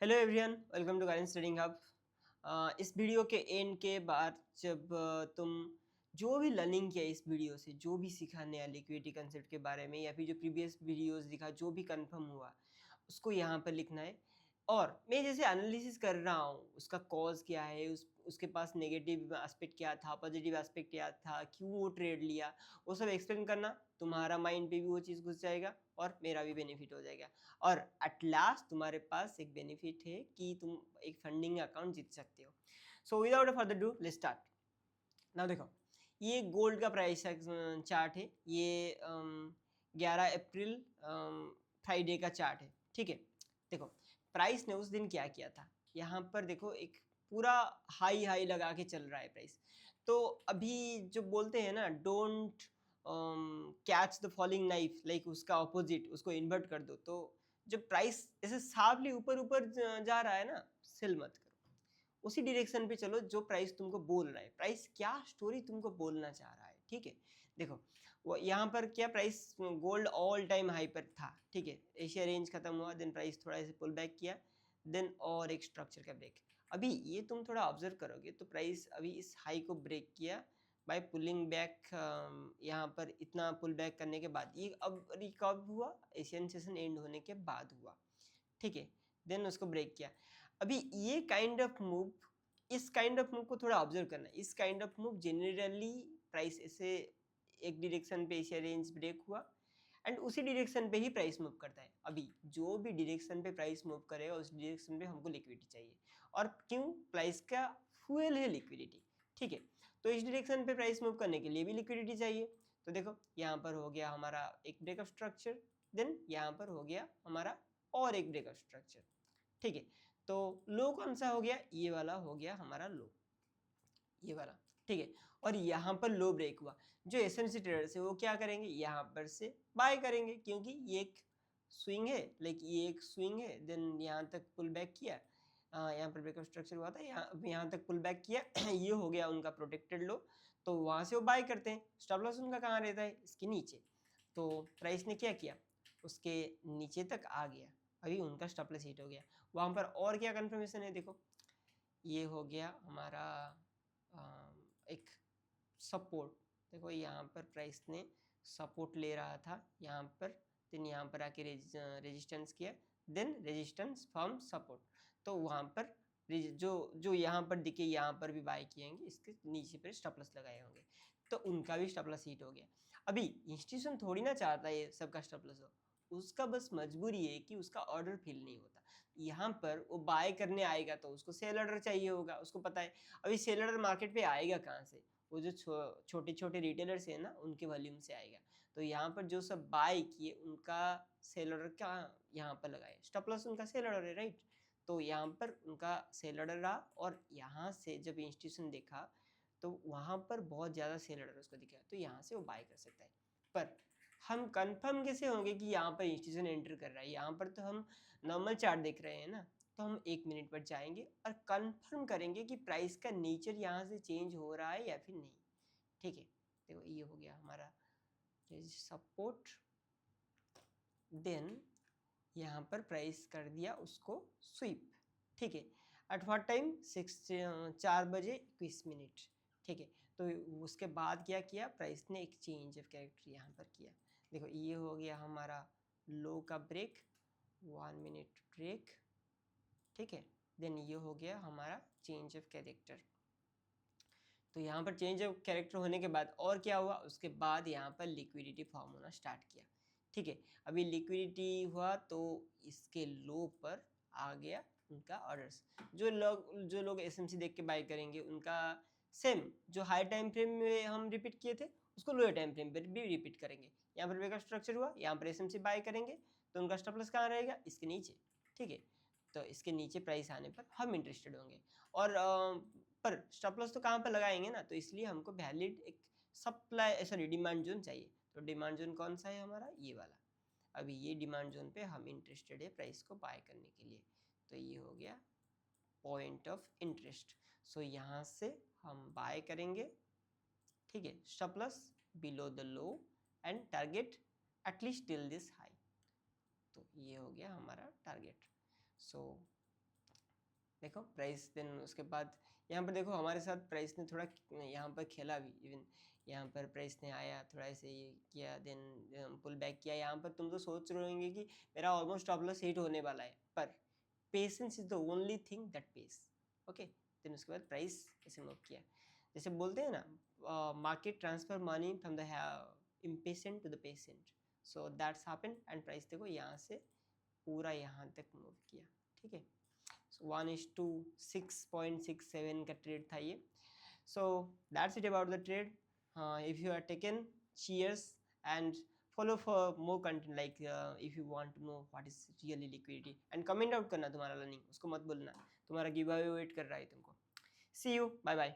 Hello everyone, welcome to guidance trading hub. इस video के end के बाद जब तुम जो भी लर्निंग किया इस वीडियो से, जो भी सीखा नया लिक्विडिटी कंसेप्ट के बारे में या फिर जो प्रीवियस वीडियोस दिखा, जो भी कंफर्म हुआ उसको यहाँ पर लिखना है। और मैं जैसे एनालिसिस कर रहा हूँ उसका कॉज क्या है, उसके पास नेगेटिव एस्पेक्ट क्या था, पॉजिटिव एस्पेक्ट क्या था, क्यों वो ट्रेड लिया, वो सब एक्सप्लेन करना। तुम्हारा माइंड पे भी वो चीज़ घुस जाएगा और मेरा भी बेनिफिट हो जाएगा। और एट लास्ट तुम्हारे पास एक बेनिफिट है कि तुम एक फंडिंग अकाउंट जीत सकते हो। So without further do let's start. Now देखो, ये गोल्ड का प्राइस चार्ट है। ये 11 अप्रैल फ्राइडे का चार्ट है, ठीक है। देखो प्राइस ने उस दिन क्या किया था, यहाँ पर देखो एक पूरा हाई हाई लगा के चल रहा है प्राइस। तो अभी जो बोलते हैं ना, don't catch the falling knife, like उसका ऑपोजिट, उसको इन्वर्ट कर दो। तो जब प्राइस ऐसे साफली ऊपर ऊपर जा रहा है ना, सेल मत करो, उसी डायरेक्शन पे चलो जो प्राइस तुमको बोल रहा है। प्राइस क्या स्टोरी तुमको बोलना चाह रहा है, ठीक है। देखो वो यहाँ पर क्या, price gold all time high पर था, ठीक है। एशिया रेंज खत्म हुआ, देन प्राइस थोड़ा ऐसे पुल बैक किया, देन और एक स्ट्रक्चर का ब्रेक। अभी ये तुम थोड़ा ऑब्जर्व करोगे तो प्राइस अभी इस हाई को ब्रेक किया बाय पुलिंग बैक। यहाँ पर इतना पुल बैक करने के बाद ये अब कब हुआ, एशियन सेशन एंड होने के बाद हुआ, ठीक है। देन उसको ब्रेक किया। अभी ये काइंड ऑफ मूव, इस काइंड ऑफ मूव को थोड़ा ऑब्जर्व करना। इस kind of move generally price ऐसे एक डायरेक्शन पे एशिया रेंज ब्रेक हुआ एंड उसी डायरेक्शन पे ही प्राइस मूव करता है। अभी जो भी डायरेक्शन पे प्राइस मूव करेगा उस डायरेक्शन पे हमको लिक्विडिटी चाहिए। और क्यों, प्राइस का फ्यूल है लिक्विडिटी, ठीक है। तो इस डायरेक्शन पे प्राइस मूव करने के लिए भी लिक्विडिटी चाहिए। तो देखो यहाँ पर हो गया हमारा एक ब्रेकअप स्ट्रक्चर, देन यहाँ पर हो गया हमारा और एक ब्रेकअप स्ट्रक्चर, ठीक है। तो लो कौन सा हो गया, ये वाला हो गया हमारा लो, ये वाला, ठीक है। और यहाँ पर लो ब्रेक हुआ, जो एसएमसी ट्रेडर्स है वो क्या करेंगे, यहाँ पर से बाय करेंगे, क्योंकि ये एक स्विंग है, लाइक ये एक स्विंग है। देन यहाँ तक पुल बैक किया, यहाँ पर ब्रेकअप स्ट्रक्चर हुआ था, यहाँ तक पुल बैक किया ये हो गया उनका प्रोटेक्टेड लो। तो वहाँ से वो बाय करते हैं। स्टॉप लॉस उनका कहाँ रहता है, इसके नीचे। तो प्राइस ने क्या किया, उसके नीचे तक आ गया, अभी उनका स्टॉप लॉस हिट हो गया। वहाँ पर और क्या कंफर्मेशन है, देखो ये हो गया हमारा एक सपोर्ट। देखो यहाँ पर प्राइस ने सपोर्ट ले रहा था यहाँ पर, देन यहाँ पर आके रेजिस्टेंस किया, देन रेजिस्टेंस फ्रॉम सपोर्ट। तो वहाँ पर जो जो यहाँ पर दिखे, यहाँ पर भी बाय किएंगे, इसके नीचे पर स्टॉप लॉस लगाए होंगे, तो उनका भी स्टॉप लॉस हिट हो गया। अभी इंस्टीट्यूशन थोड़ी ना चाहता है सबका स्टॉप लॉस हो, उसका बस मजबूरी है कि उसका ऑर्डर फिल नहीं होता। यहाँ पर वो बाय करने आएगा तो उसको सेल ऑर्डर चाहिए होगा, उसको पता है। अभी सेल ऑर्डर मार्केट पे आएगा कहाँ से, वो जो छोटे छोटे रिटेलर्स हैं ना, उनके वॉल्यूम से आएगा। तो यहाँ पर जो सब बाय किए उनका सेल ऑर्डर क्या यहाँ पर लगाए, स्टॉप लॉस उनका सेल ऑर्डर है, राइट। तो यहाँ पर उनका सेल ऑर्डर रहा, और यहाँ से जब इंस्टीट्यूशन देखा तो वहाँ पर बहुत ज़्यादा सेल ऑर्डर उसको दिखा, तो यहाँ से वो बाय कर सकता है। पर हम कंफर्म कैसे होंगे कि यहाँ पर इंस्टीट्यूशन एंटर कर रहा है, यहाँ पर तो हम नॉर्मल चार्ट देख रहे हैं ना। तो हम 1 मिनट पर जाएंगे और कंफर्म करेंगे कि प्राइस का नेचर यहाँ से चेंज हो रहा है या फिर नहीं, ठीक है। देखो ये हो गया हमारा सपोर्ट, देन यहाँ पर प्राइस कर दिया उसको स्वीप, ठीक है। एट व्हाट टाइम, 4:21, ठीक है। तो उसके बाद क्या किया, प्राइस ने एक चेंज ऑफ कैरेक्टर यहाँ पर किया। देखो ये हो गया हमारा लो का ब्रेक, 1 मिनट ब्रेक, ठीक है। देन ये हो गया हमारा चेंज ऑफ कैरेक्टर। तो यहाँ पर चेंज ऑफ कैरेक्टर होने के बाद और क्या हुआ, उसके बाद यहाँ पर लिक्विडिटी फॉर्म होना स्टार्ट किया, ठीक है। अभी लिक्विडिटी हुआ तो इसके लो पर आ गया उनका ऑर्डर्स। जो लोग एसएमसी देख के बाय करेंगे उनका सेम जो हाई टाइम फ्रेम में हम रिपीट किए थे उसको लोअर टाइम फ्रेम पर भी रिपीट करेंगे। यहाँ पर ब्रेकअप स्ट्रक्चर हुआ, यहाँ पर एसएमसी बाय करेंगे तो उनका स्टॉप लॉस कहाँ रहेगा, इसके नीचे, ठीक है। तो इसके नीचे प्राइस आने पर हम इंटरेस्टेड होंगे। और पर स्टॉप लॉस तो कहाँ पर लगाएंगे ना, तो इसलिए हमको वैलिड एक सप्लाई, सॉरी डिमांड जोन चाहिए। तो डिमांड जोन कौन सा है हमारा, ये वाला। अभी ये डिमांड जोन पे हम इंटरेस्टेड है प्राइस को बाय करने के लिए। तो ये हो गया पॉइंट ऑफ इंटरेस्ट। सो यहाँ से हम बाय करेंगे, ठीक है। Stop loss below the low and target at least till this high. तो ये हो गया हमारा टारगेट। सो देखो प्राइस, देन उसके बाद यहाँ पर देखो हमारे साथ प्राइस ने थोड़ा यहाँ पर खेला भी, इवन यहाँ पर प्राइस ने आया थोड़ा ऐसे ये किया, देन पुल बैक किया। यहाँ पर तुम तो सोच रहे होंगे कि मेरा ऑलमोस्ट स्टॉप लॉस हिट होने वाला है, पर patience is the only thing that pays. Okay, then उसके बाद प्राइस ऐसे मूव किया। जैसे बोलते हैं ना, market transfer money from the impatient to the patient, so that's happened and price देखो यहाँ से पूरा यहाँ तक मूव किया। ठीक है, so 1:6.67 का ट्रेड था ये। So that's it about the trade. If you are taken, cheers, and follow for more content like if you want to know what is really liquidity, and comment out करना तुम्हारा learning, उसको मत भूलना, तुम्हारा give away wait कर रहा है तुमको। See you, bye bye.